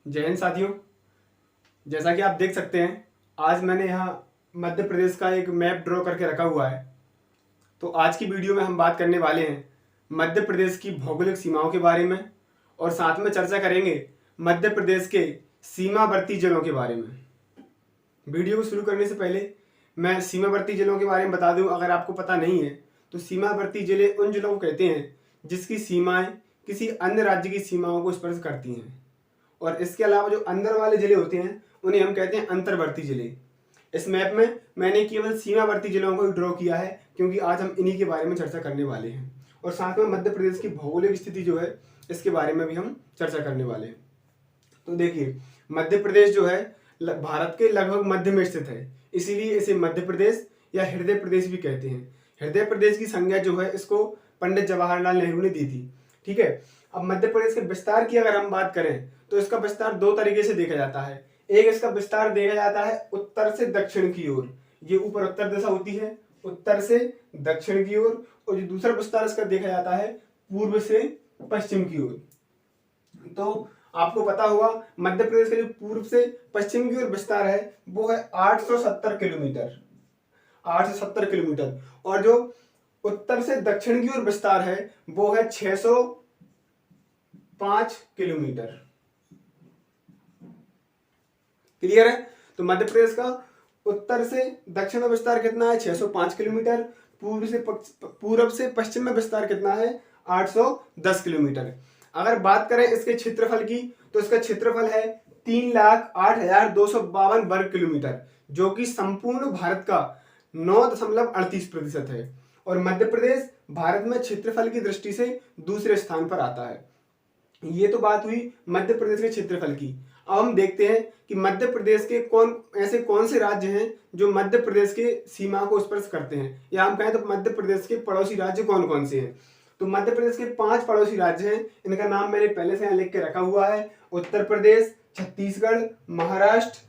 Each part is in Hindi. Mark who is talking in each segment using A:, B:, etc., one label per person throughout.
A: जय हिंद साथियों। जैसा कि आप देख सकते हैं, आज मैंने यहाँ मध्य प्रदेश का एक मैप ड्रॉ करके रखा हुआ है। तो आज की वीडियो में हम बात करने वाले हैं मध्य प्रदेश की भौगोलिक सीमाओं के बारे में और साथ में चर्चा करेंगे मध्य प्रदेश के सीमावर्ती जिलों के बारे में। वीडियो को शुरू करने से पहले मैं सीमावर्ती जिलों के बारे में बता दूं, अगर आपको पता नहीं है तो सीमावर्ती जिले उन जिलों को कहते हैं जिसकी सीमाएं किसी अन्य राज्य की सीमाओं को स्पर्श करती हैं। और इसके अलावा जो अंदर वाले जिले होते हैं उन्हें हम कहते हैं अंतर्वर्ती जिले। इस मैप में मैंने केवल सीमावर्ती जिलों को ड्रॉ किया है क्योंकि आज हम इन्हीं के बारे में चर्चा करने वाले हैं और साथ में मध्य प्रदेश की भौगोलिक स्थिति जो है इसके बारे में भी हम चर्चा करने वाले हैं। तो देखिए, मध्य प्रदेश जो है भारत के लगभग मध्य में स्थित है, इसीलिए इसे मध्य प्रदेश या हृदय प्रदेश भी कहते हैं। हृदय प्रदेश की संज्ञा जो है इसको पंडित जवाहरलाल नेहरू ने दी थी। ठीक है। अब मध्य प्रदेश के विस्तार की अगर हम बात करें तो इसका विस्तार दो तरीके से देखा जाता है। एक, इसका विस्तार देखा जाता है उत्तर से दक्षिण की ओर, ये ऊपर उत्तर दिशा होती है, उत्तर से दक्षिण की ओर। और जो दूसरा विस्तार इसका देखा जाता है पूर्व से पश्चिम की ओर। तो आपको पता होगा मध्य प्रदेश का जो पूर्व से पश्चिम की ओर विस्तार है वो है 870 किलोमीटर, 870 किलोमीटर। और जो उत्तर से दक्षिण की ओर विस्तार है वो है 605 किलोमीटर। क्लियर है? तो मध्य प्रदेश का उत्तर से दक्षिण में विस्तार कितना है? 605 किलोमीटर। पूर्व से पश्चिम में विस्तार कितना है? 810 किलोमीटर। अगर बात करें इसके क्षेत्रफल की तो इसका क्षेत्रफल है 3,08,252 वर्ग किलोमीटर, जो कि संपूर्ण भारत का 9.38% है। और मध्य प्रदेश भारत में क्षेत्रफल की दृष्टि से दूसरे स्थान पर आता है। ये तो बात हुई मध्य प्रदेश के क्षेत्रफल की। अब हम देखते हैं कि मध्य प्रदेश के कौन से राज्य हैं जो मध्य प्रदेश के सीमा को स्पर्श करते हैं, या हम कहें तो मध्य प्रदेश के पड़ोसी राज्य कौन कौन से हैं। तो मध्य प्रदेश के 5 पड़ोसी राज्य हैं, इनका नाम मैंने पहले से यहाँ लिख के रखा हुआ है। उत्तर प्रदेश, छत्तीसगढ़, महाराष्ट्र,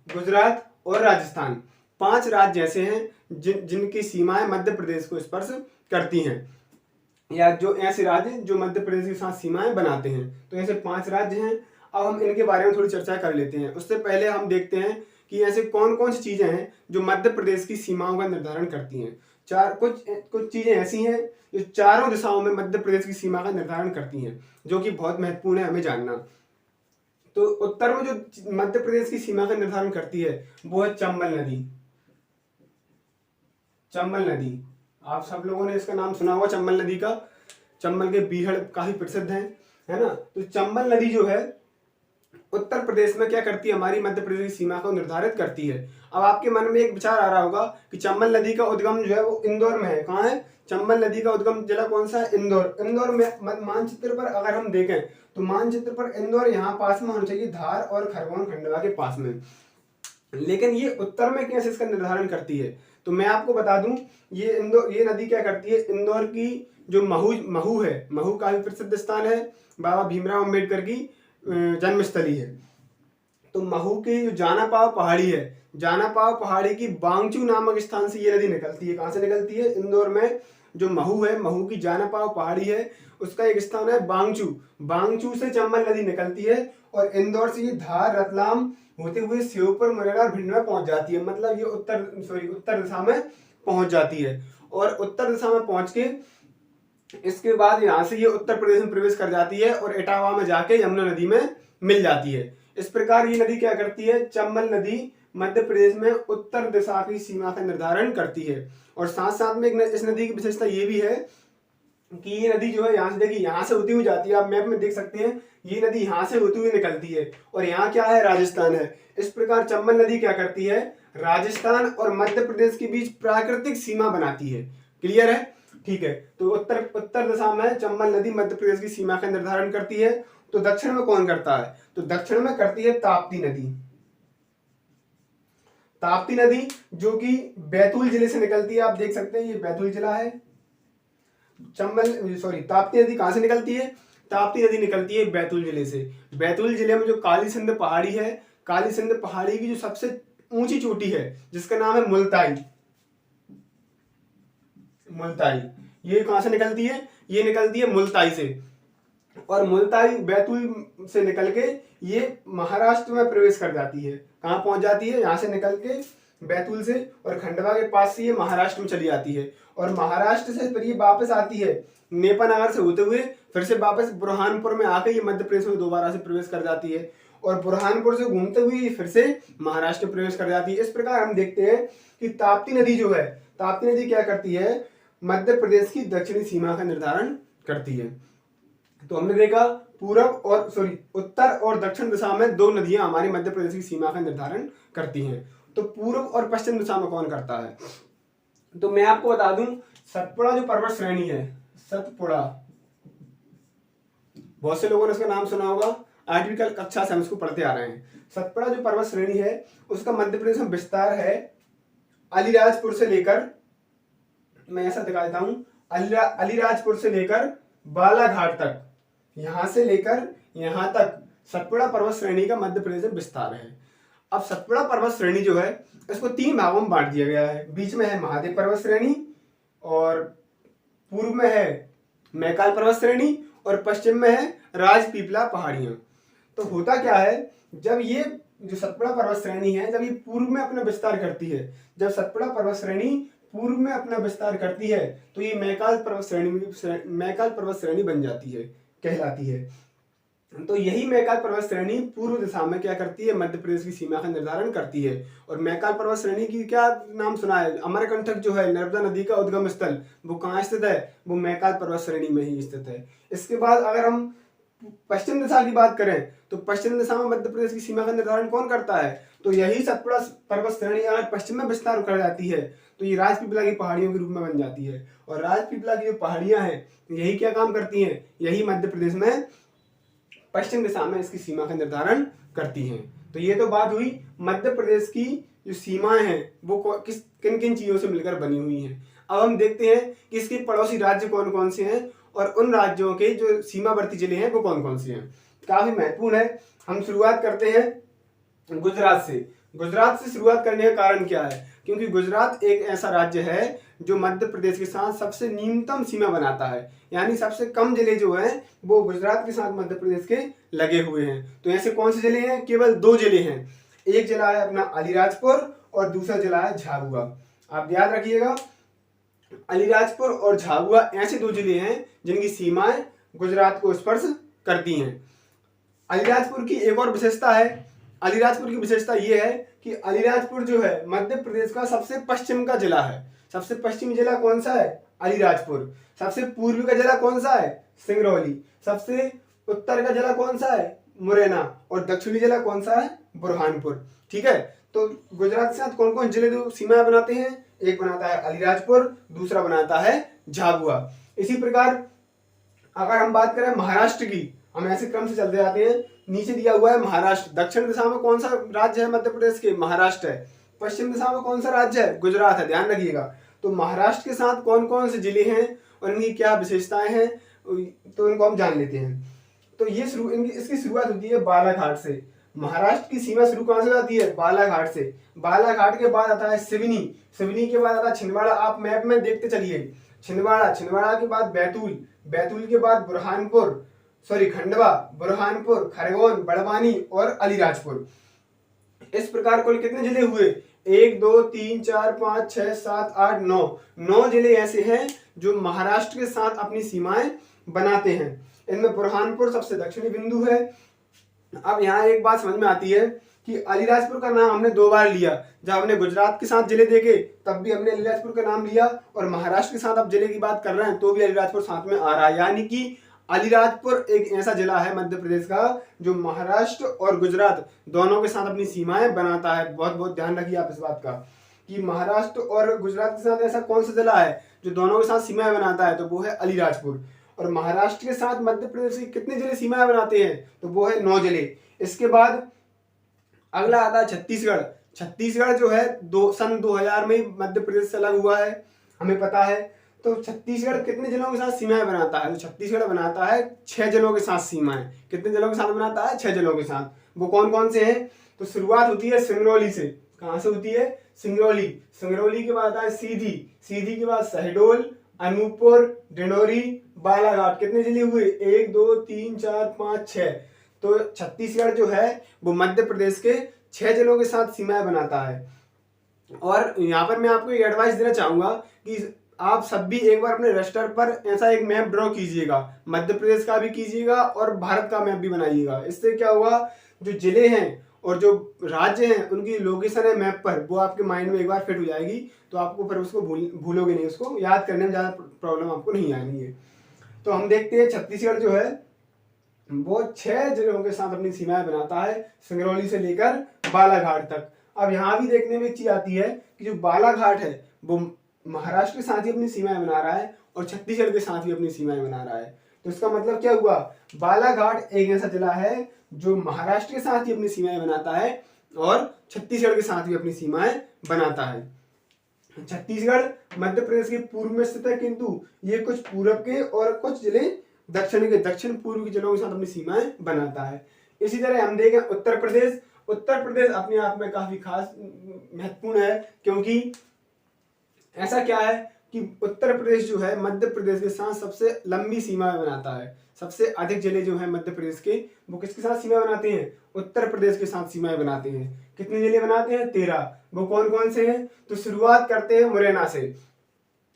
A: गुजरात और राजस्थान। 5 राज्य ऐसे हैं जिनकी सीमाएं मध्य प्रदेश को स्पर्श करती हैं, या जो ऐसे राज्य जो मध्य प्रदेश के साथ सीमाएं बनाते हैं। तो ऐसे 5 राज्य हैं। अब हम इनके बारे में थोड़ी चर्चा कर लेते हैं। उससे पहले हम देखते हैं कि ऐसे कौन कौन सी चीजें हैं जो मध्य प्रदेश की सीमाओं का निर्धारण करती हैं। कुछ चीजें ऐसी हैं जो चारों दिशाओं में मध्य प्रदेश की सीमा का निर्धारण करती हैं, जो कि बहुत महत्वपूर्ण है हमें जानना। तो उत्तर में जो मध्य प्रदेश की सीमा का निर्धारण करती है वो है चंबल नदी। चंबल नदी, आप सब लोगों ने इसका नाम सुना होगा चंबल नदी का। चंबल के बीहड़ काफी प्रसिद्ध हैं, है ना। तो चंबल नदी जो है उत्तर प्रदेश में क्या करती है, हमारी मध्य प्रदेश की सीमा को निर्धारित करती है। अब आपके मन में एक विचार आ रहा होगा कि चंबल नदी का उद्गम जो है वो इंदौर में है। कहाँ है? चंबल नदी का उद्गम जिला कौन सा है? इंदौर। इंदौर में मानचित्र पर अगर हम देखें तो मानचित्र पर इंदौर यहाँ पास में होना चाहिए, धार और खरगोन खंडवा के पास में। लेकिन ये उत्तर में कैसे इसका निर्धारण करती है, तो मैं आपको बता दूं, ये नदी क्या करती है, इंदौर की जो महू है, महू काफी प्रसिद्ध स्थान है, बाबा भीमराव अंबेडकर की जन्मस्थली है। तो महू की जो जानापाव पहाड़ी है, जानापाव पहाड़ी की बांगचू नामक स्थान से ये नदी निकलती है। कहाँ से निकलती है? इंदौर में जो महू है, महू की जानापाव पहाड़ी है, उसका एक स्थान है बांगचू। बांगचू से चंबल नदी निकलती है और इंदौर से ये धार, रतलाम होते हुए श्योपुर, मुरैना और भिंड में पहुंच जाती है। मतलब ये उत्तर दिशा में पहुंच जाती है। और उत्तर दिशा में पहुंच के इसके बाद यहाँ से ये उत्तर प्रदेश में प्रवेश कर जाती है और इटावा में जाके यमुना नदी में मिल जाती है। इस प्रकार ये नदी क्या करती है, चंबल नदी मध्य प्रदेश में उत्तर दिशा की सीमा का निर्धारण करती है। और साथ साथ में इस नदी की विशेषता ये भी है कि ये नदी जो है यहाँ से, देखिए यहाँ से होती हुई जाती है, आप मैप में देख सकते हैं, ये नदी यहाँ से होती हुई निकलती है और यहाँ क्या है? राजस्थान है। इस प्रकार चंबल नदी क्या करती है, राजस्थान और मध्य प्रदेश के बीच प्राकृतिक सीमा बनाती है। क्लियर है? ठीक है। तो उत्तर दिशा में चंबल नदी मध्य प्रदेश की सीमा का निर्धारण करती है। तो दक्षिण में कौन करता है? तो दक्षिण में करती है ताप्ती नदी। ताप्ती नदी जो कि बैतूल जिले से निकलती है, आप देख सकते हैं ये बैतूल जिला है। ताप्ती नदी कहां से निकलती है? ताप्ती नदी निकलती है बैतूल जिले से। बैतूल जिले में जो काली सिंध पहाड़ी है, काली सिंध पहाड़ी की जो सबसे ऊंची चोटी है जिसका नाम है मुल्ताई, मुल्ताई, ये कहां से निकलती है? ये निकलती है मुल्ताई से। और मुल्ताई बैतूल से निकल के ये महाराष्ट्र में प्रवेश कर जाती है। कहाँ पहुंच जाती है? यहाँ से निकल के बैतूल से और खंडवा के पास से ये महाराष्ट्र में चली जाती है और महाराष्ट्र से फिर ये वापस आती है नेपानगर से होते हुए, फिर से वापस बुरहानपुर में आके ये मध्य प्रदेश में दोबारा से प्रवेश कर जाती है और बुरहानपुर से घूमते हुए ये फिर से महाराष्ट्र में प्रवेश कर जाती है। इस प्रकार हम देखते हैं कि ताप्ती नदी जो है, ताप्ती नदी क्या करती है? मध्य प्रदेश की दक्षिणी सीमा का निर्धारण करती है। तो हमने देखा उत्तर और दक्षिण दिशा में दो नदियां हमारी मध्य प्रदेश की सीमा का निर्धारण करती हैं। तो पूर्व और पश्चिम दिशा में कौन करता है? तो मैं आपको बता दूं, सतपुड़ा जो पर्वत श्रेणी है, सतपुड़ा, बहुत से लोगों ने इसका नाम सुना होगा, 8वीं कक्षा से हम इसको पढ़ते आ रहे हैं। सतपुड़ा जो पर्वत श्रेणी है उसका मध्य प्रदेश में विस्तार है अलीराजपुर से लेकर, मैं ऐसा दिखा देता हूं, अलीराजपुर से लेकर बालाघाट तक, यहां से लेकर यहां तक सतपुड़ा पर्वत श्रेणी का मध्य प्रदेश में विस्तार है। अब सतपुड़ा पर्वत श्रेणी जो है इसको 3 भागों में बांट दिया गया है। बीच में है महादेव पर्वत श्रेणी और पूर्व में है मैकाल पर्वत श्रेणी और पश्चिम में है राजपीपला पहाड़ियां। तो होता क्या है, जब ये जो सतपुड़ा पर्वत श्रेणी है जब ये पूर्व में अपना विस्तार करती है, जब सतपुड़ा पर्वत श्रेणी पूर्व में अपना विस्तार करती है तो ये मैकाल पर्वत श्रेणी बन जाती है, कहलाती है। तो यही मैकाल पर्वत श्रेणी पूर्व दिशा में क्या करती है? मध्य प्रदेश की सीमा का निर्धारण करती है। और मैकाल पर्वत श्रेणी की क्या नाम सुना है? अमरकंटक जो है नर्मदा नदी का उद्गम स्थल, वो कहाँ स्थित है? वो मैकाल पर्वत श्रेणी में ही स्थित है। इसके बाद अगर हम पश्चिम दिशा की बात करें तो पश्चिम दिशा में मध्य प्रदेश की सीमा का निर्धारण कौन करता है? तो यही सतपुड़ा पर्वत श्रेणी अगर पश्चिम में विस्तार कर जाती है तो ये राजपीपला की पहाड़ियों के रूप में बन जाती है। और राजपीपला की जो पहाड़ियां हैं यही क्या काम करती हैं? यही मध्य प्रदेश में पश्चिम दिशा में इसकी सीमा का निर्धारण करती हैं। तो ये तो बात हुई मध्य प्रदेश की जो सीमाएं हैं वो किन किन चीजों से मिलकर बनी हुई हैं। अब हम देखते हैं कि इसके पड़ोसी राज्य कौन कौन से हैं और उन राज्यों के जो सीमावर्ती जिले हैं वो कौन कौन से हैं। काफी महत्वपूर्ण है। हम शुरुआत करते हैं गुजरात से। गुजरात से शुरुआत करने का कारण क्या है? क्योंकि गुजरात एक ऐसा राज्य है जो मध्य प्रदेश के साथ सबसे न्यूनतम सीमा बनाता है, यानी सबसे कम जिले जो हैं वो गुजरात के साथ मध्य प्रदेश के लगे हुए हैं। तो ऐसे कौन से जिले हैं? केवल 2 जिले हैं। एक जिला है अपना अलीराजपुर और दूसरा जिला है झाबुआ। आप याद रखिएगा, अलीराजपुर और झाबुआ ऐसे 2 जिले हैं जिनकी सीमाएं गुजरात को स्पर्श करती हैं। अलीराजपुर की एक और विशेषता है, अलीराजपुर की विशेषता यह है कि अलीराजपुर जो है मध्य प्रदेश का सबसे पश्चिम का जिला है। सबसे पश्चिमी जिला कौन सा है? अलीराजपुर। सबसे पूर्वी का जिला कौन सा है? सिंगरौली। सबसे उत्तर का जिला कौन सा है? मुरैना। और दक्षिणी जिला कौन सा है? बुरहानपुर। ठीक है। तो गुजरात के साथ कौन कौन जिले जो सीमाएं बनाते हैं? एक बनाता है अलीराजपुर, दूसरा बनाता है झाबुआ। इसी प्रकार अगर हम बात करें महाराष्ट्र की, हम ऐसे क्रम से चलते जाते हैं। नीचे दिया हुआ है महाराष्ट्र। दक्षिण दिशा में कौन सा राज्य है मध्य प्रदेश के? महाराष्ट्र है। पश्चिम दिशा में कौन सा राज्य है? गुजरात है। ध्यान रखिएगा। तो महाराष्ट्र के साथ कौन कौन से जिले हैं और इनकी क्या विशेषताएं हैं तो इनको हम जान लेते हैं। तो ये इसकी शुरुआत होती है बालाघाट से। महाराष्ट्र की सीमा शुरू कहां से जाती है? बालाघाट से। बालाघाट के बाद आता है सिवनी। सिवनी के बाद आता है छिंदवाड़ा। आप मैप में देखते चलिए, छिंदवाड़ा, छिंदवाड़ा के बाद बैतूल, बैतूल के बाद खंडवा, बुरहानपुर, खरगोन, बड़वानी और अलीराजपुर। इस प्रकार कुल कितने जिले हुए? 1 2 3 4 5 6 7 8 9 जिले ऐसे हैं जो महाराष्ट्र के साथ अपनी सीमाएं बनाते हैं। इनमें बुरहानपुर सबसे दक्षिणी बिंदु है। अब यहाँ एक बात समझ में आती है कि अलीराजपुर का नाम हमने 2 बार लिया। जब हमने गुजरात के साथ जिले देखे तब भी हमने अलीराजपुर का नाम लिया और महाराष्ट्र के साथ अब जिले की बात कर रहे हैं तो भी अलीराजपुर साथ में आ रहा है। यानी कि अलीराजपुर एक ऐसा जिला है मध्य प्रदेश का जो महाराष्ट्र और गुजरात दोनों के साथ अपनी सीमाएं बनाता है। बहुत बहुत ध्यान रखिए आप इस बात का कि महाराष्ट्र और गुजरात के साथ ऐसा कौन सा जिला है जो दोनों के साथ सीमाएं बनाता है, तो वो है अलीराजपुर। और महाराष्ट्र के साथ मध्य प्रदेश के कितने जिले सीमाएं बनाते हैं? तो वो है 9 जिले। इसके बाद अगला आता है छत्तीसगढ़। छत्तीसगढ़ जो है सन 2000 में मध्य प्रदेश से अलग हुआ है, हमें पता है। तो छत्तीसगढ़ कितने जिलों के साथ सीमाएं बनाता है? तो छत्तीसगढ़ बनाता है 6 जिलों के साथ सीमाएं। कितने जिलों के साथ बनाता है? 6 जिलों के साथ। वो कौन कौन से हैं? तो शुरुआत होती है सिंगरौली से। कहां से होती है? सिंगरौली। सिंगरौली के बाद आता है सीधी, सीधी के बाद शहडोल अनूपपुर, डिंडोरी, बालाघाट। कितने जिले हुए? 1 2 3 4 5 6। तो छत्तीसगढ़ जो है वो मध्य प्रदेश के 6 जिलों के साथ सीमाएं बनाता है। और यहाँ पर मैं आपको एक एडवाइस देना चाहूंगा कि आप सब भी एक बार अपने रजिस्टर पर ऐसा एक मैप ड्रॉ कीजिएगा, मध्य प्रदेश का भी कीजिएगा और भारत का मैप भी बनाइएगा। इससे क्या होगा, जो जिले हैं और जो राज्य हैं उनकी लोकेशन है मैप पर, वो आपके माइंड में एक बार फिट हो जाएगी, तो आपको फिर उसको भूलोगे नहीं, उसको याद करने में ज़्यादा प्रॉब्लम आपको नहीं आनी है। तो हम देखते हैं छत्तीसगढ़ जो है वो 6 जिलों के साथ अपनी सीमाएं बनाता है, सिंगरौली से लेकर बालाघाट तक। अब यहाँ भी देखने में एक चीज आती है कि जो बालाघाट है वो महाराष्ट्र के साथ ही अपनी सीमाएं बना रहा है और छत्तीसगढ़ के साथ ही अपनी सीमाएं बना रहा है। तो इसका मतलब क्या हुआ, बालाघाट एक ऐसा जिला है जो महाराष्ट्र के साथ ही अपनी सीमाएं बनाता है और छत्तीसगढ़ के साथ भी अपनी सीमाएं बनाता है। छत्तीसगढ़ मध्य प्रदेश के पूर्व में स्थित है, किंतु ये कुछ पूर्व के और कुछ जिले दक्षिण पूर्व के जिलों के साथ अपनी सीमाएं बनाता है। इसी तरह हम देखें उत्तर प्रदेश। उत्तर प्रदेश अपने आप में काफी खास महत्वपूर्ण है, क्योंकि ऐसा क्या है कि उत्तर प्रदेश जो है मध्य प्रदेश के साथ सबसे लंबी सीमाएं बनाता है। सबसे अधिक जिले जो है मध्य प्रदेश के, वो किसके साथ सीमा बनाते हैं? उत्तर प्रदेश के साथ सीमाएं बनाते हैं। कितने जिले बनाते हैं? 13। वो कौन कौन से हैं? तो शुरुआत करते हैं मुरैना से।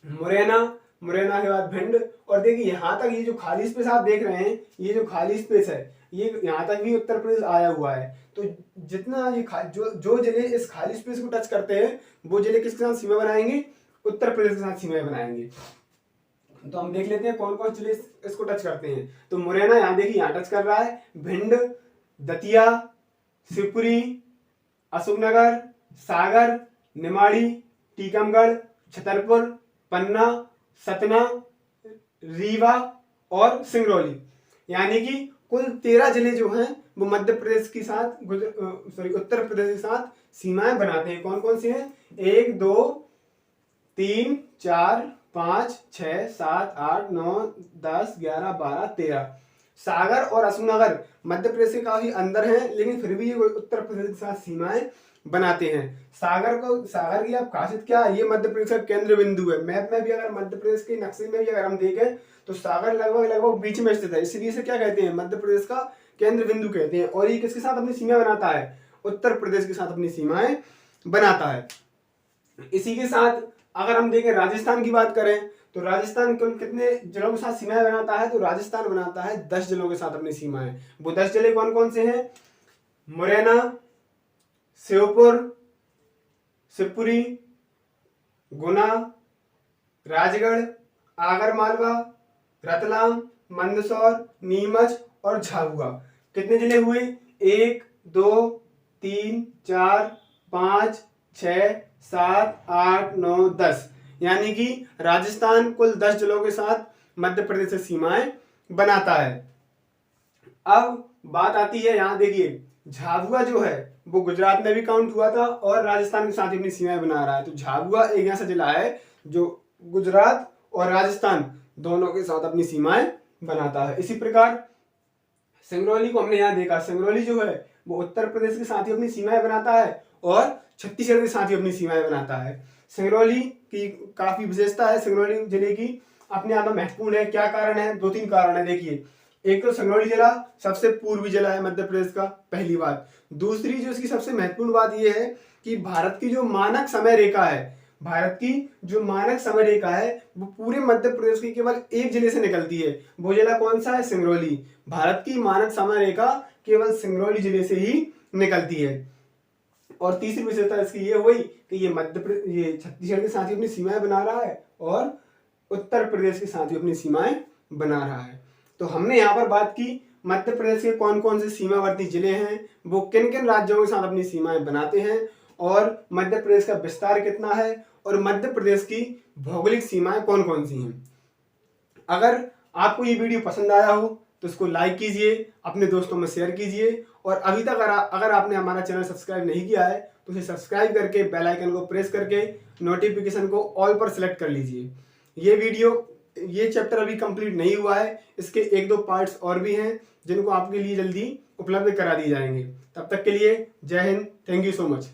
A: मुरैना के बाद भिंड। और देखिए यहाँ तक ये जो खाली स्पेस आप देख रहे हैं, ये जो खाली स्पेस है ये यहाँ तक भी उत्तर प्रदेश आया हुआ है। तो जितना ये जो जिले इस खाली स्पेस को टच करते हैं वो जिले किसके साथ सीमा बनाएंगे? उत्तर प्रदेश के साथ सीमाएं बनाएंगे। तो हम देख लेते हैं कौन कौन जिले इसको टच करते हैं। तो मुरैना यहाँ देखिए यहाँ टच कर रहा है, भिंड, दतिया, शिवपुरी, अशोकनगर, सागर, निमाड़ी, टीकमगढ़, छतरपुर, पन्ना, सतना, रीवा और सिंगरौली। यानी कि कुल 13 जिले जो हैं वो मध्य प्रदेश के साथ उत्तर प्रदेश के साथ सीमाएं बनाते हैं। कौन कौन से हैं? 1 2 3 4 5 6 7 8 9 10 11 12 13। सागर और अशोकनगर मध्य प्रदेश के काफी अंदर हैं, लेकिन फिर भी ये उत्तर प्रदेश के साथ सीमाएं बनाते हैं। सागर की आप खासियत क्या है? ये मध्य प्रदेश का केंद्र बिंदु है। मैप में भी अगर मध्य प्रदेश के नक्शे में भी अगर हम देखें तो सागर लगभग बीच में स्थित है, इसलिए इसे क्या कहते हैं? मध्य प्रदेश का केंद्र बिंदु कहते हैं। और ये किसके साथ अपनी सीमा बनाता है? उत्तर प्रदेश के साथ अपनी सीमाएं बनाता है। इसी के साथ अगर हम देखें राजस्थान की बात करें तो राजस्थान कितने जिलों के साथ सीमाएं बनाता है? तो राजस्थान बनाता है 10 जिलों के साथ अपनी सीमाएं। वो 10 जिले कौन कौन से हैं? मुरैना, श्योपुर, शिवपुरी, गुना, राजगढ़, आगरमालवा, रतलाम, मंदसौर, नीमच और झाबुआ। कितने जिले हुए? 1 2 3 4 5 6 7 8 9 10। यानी कि राजस्थान कुल 10 जिलों के साथ मध्य प्रदेश से सीमाएं बनाता है। अब बात आती है, यहाँ देखिए झाबुआ जो है वो गुजरात में भी काउंट हुआ था और राजस्थान के साथ अपनी सीमाएं बना रहा है। तो झाबुआ एक ऐसा जिला है जो गुजरात और राजस्थान दोनों के साथ अपनी सीमाएं बनाता है। इसी प्रकार सिंगरौली को हमने यहाँ देखा, सिंगरौली जो है वो उत्तर प्रदेश के साथ ही अपनी सीमाएं बनाता है और छत्तीसगढ़ के साथ ही अपनी सीमाएं बनाता है। सिंगरौली की काफी विशेषता है, सिंगरौली जिले की अपने आप में महत्वपूर्ण है। क्या कारण है? 2-3 कारण है। देखिए, एक तो सिंगरौली जिला सबसे पूर्वी जिला है मध्य प्रदेश का, पहली बात। दूसरी जो इसकी सबसे महत्वपूर्ण बात यह है कि भारत की जो मानक समय रेखा है, वो पूरे मध्य प्रदेश की केवल एक जिले से निकलती है। वो जिला कौन सा है? सिंगरौली। भारत की मानक समय रेखा केवल सिंगरौली जिले से ही निकलती है। और तीसरी विशेषता इसकी ये हुई कि ये छत्तीसगढ़ के साथ ही अपनी सीमाएं बना रहा है और उत्तर प्रदेश के साथ ही अपनी सीमाएं बना रहा है। तो हमने यहाँ पर बात की मध्य प्रदेश के कौन कौन से सीमावर्ती जिले हैं, वो किन किन राज्यों के साथ अपनी सीमाएं बनाते हैं और मध्य प्रदेश का विस्तार कितना है और मध्य प्रदेश की भौगोलिक सीमाएं कौन कौन सी हैं। अगर आपको ये वीडियो पसंद आया हो तो इसको लाइक कीजिए, अपने दोस्तों में शेयर कीजिए और अभी तक अगर आपने हमारा चैनल सब्सक्राइब नहीं किया है तो इसे सब्सक्राइब करके बेल आइकन को प्रेस करके नोटिफिकेशन को ऑल पर सेलेक्ट कर लीजिए। ये चैप्टर अभी कंप्लीट नहीं हुआ है, इसके 1-2 पार्ट्स और भी हैं जिनको आपके लिए जल्दी उपलब्ध करा दिए जाएंगे। तब तक के लिए जय Hind, thank you so much.